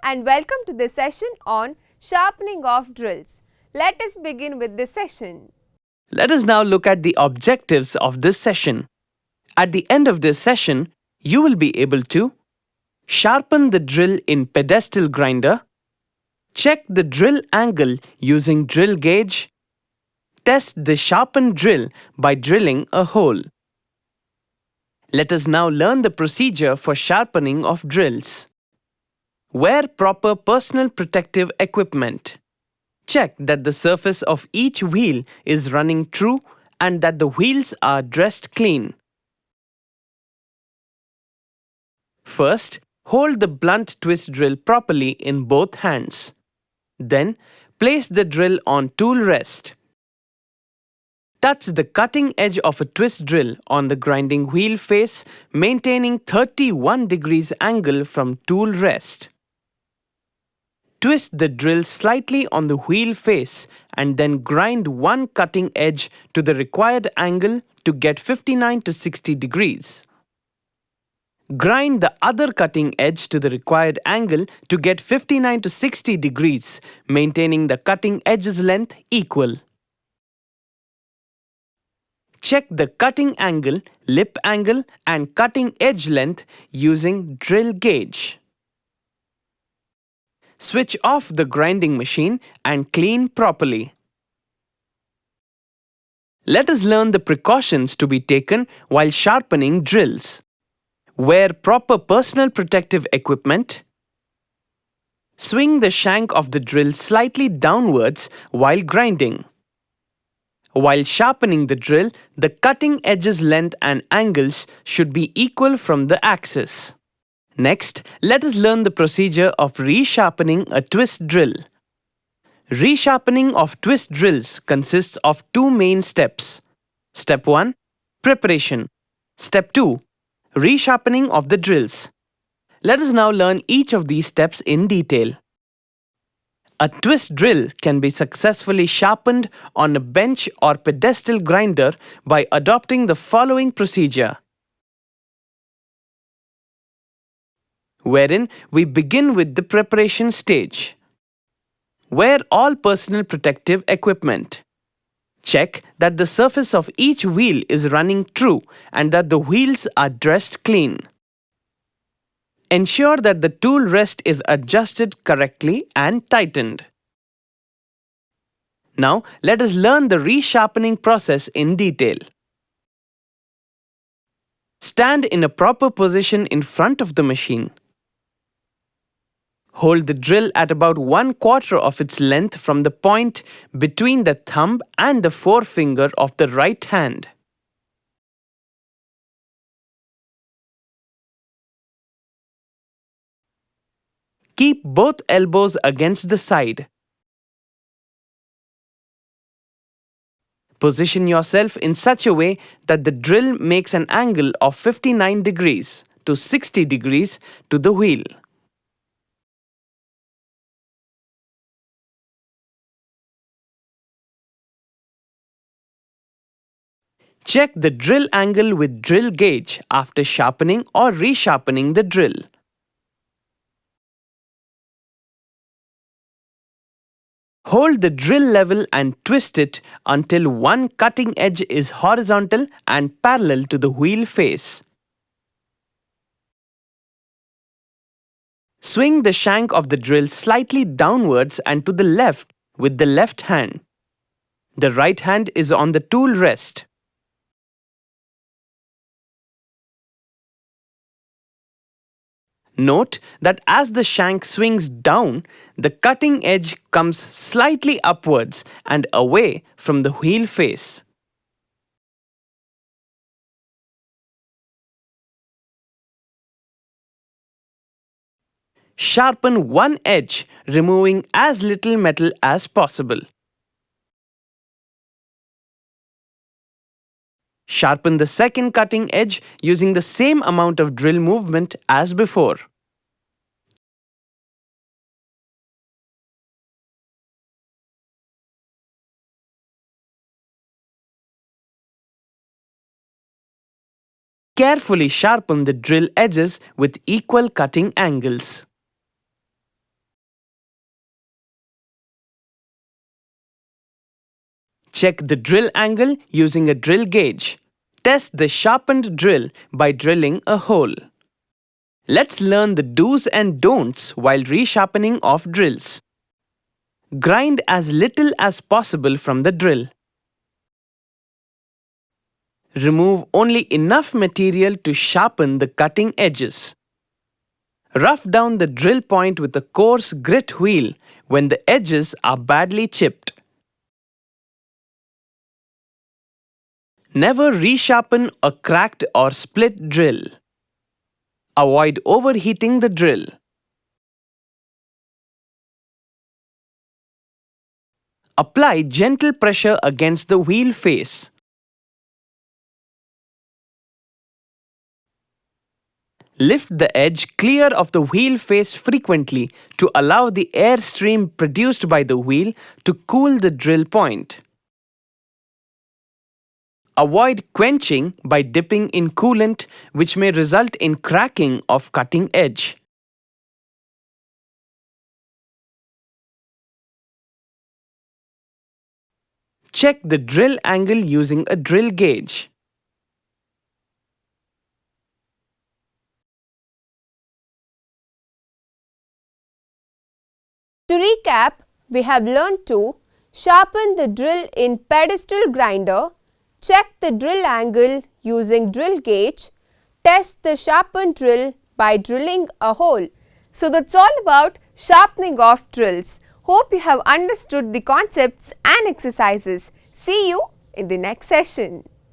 and welcome to this session on sharpening of drills. Let us begin with this session. Let us now look at the objectives of this session. At the end of this session, you will be able to sharpen the drill in pedestal grinder, check the drill angle using drill gauge, test the sharpened drill by drilling a hole. Let us now learn the procedure for sharpening of drills. Wear proper personal protective equipment. Check that the surface of each wheel is running true and that the wheels are dressed clean. First, hold the blunt twist drill properly in both hands. Then, place the drill on tool rest. Touch the cutting edge of a twist drill on the grinding wheel face, maintaining 31 degrees angle from tool rest. Twist the drill slightly on the wheel face and then grind one cutting edge to the required angle to get 59 to 60 degrees. Grind the other cutting edge to the required angle to get 59 to 60 degrees, maintaining the cutting edge's length equal. Check the cutting angle, lip angle, and cutting edge length using drill gauge. Switch off the grinding machine and clean properly. Let us learn the precautions to be taken while sharpening drills. Wear proper personal protective equipment. Swing the shank of the drill slightly downwards while grinding. While sharpening the drill, the cutting edge's length and angles should be equal from the axis. Next, let us learn the procedure of resharpening a twist drill. Resharpening of twist drills consists of two main steps. Step 1. Preparation. Step 2. Resharpening of the drills. Let us now learn each of these steps in detail. A twist drill can be successfully sharpened on a bench or pedestal grinder by adopting the following procedure, wherein we begin with the preparation stage. Wear all personal protective equipment. Check that the surface of each wheel is running true and that the wheels are dressed clean. Ensure that the tool rest is adjusted correctly and tightened. Now, let us learn the resharpening process in detail. Stand in a proper position in front of the machine. Hold the drill at about 1/4 of its length from the point between the thumb and the forefinger of the right hand. Keep both elbows against the side. Position yourself in such a way that the drill makes an angle of 59 degrees to 60 degrees to the wheel. Check the drill angle with drill gauge after sharpening or resharpening the drill. Hold the drill level and twist it until one cutting edge is horizontal and parallel to the wheel face. Swing the shank of the drill slightly downwards and to the left with the left hand. The right hand is on the tool rest. Note that as the shank swings down, the cutting edge comes slightly upwards and away from the wheel face. Sharpen one edge, removing as little metal as possible. Sharpen the second cutting edge using the same amount of drill movement as before. Carefully sharpen the drill edges with equal cutting angles. Check the drill angle using a drill gauge. Test the sharpened drill by drilling a hole. Let's learn the do's and don'ts while resharpening of drills. Grind as little as possible from the drill. Remove only enough material to sharpen the cutting edges. Rough down the drill point with a coarse grit wheel when the edges are badly chipped. Never resharpen a cracked or split drill. Avoid overheating the drill. Apply gentle pressure against the wheel face. Lift the edge clear of the wheel face frequently to allow the air stream produced by the wheel to cool the drill point. Avoid quenching by dipping in coolant, which may result in cracking of cutting edge. Check the drill angle using a drill gauge. To recap, we have learned to sharpen the drill in pedestal grinder, check the drill angle using drill gauge, test the sharpened drill by drilling a hole. So that's all about sharpening of drills. Hope you have understood the concepts and exercises. See you in the next session.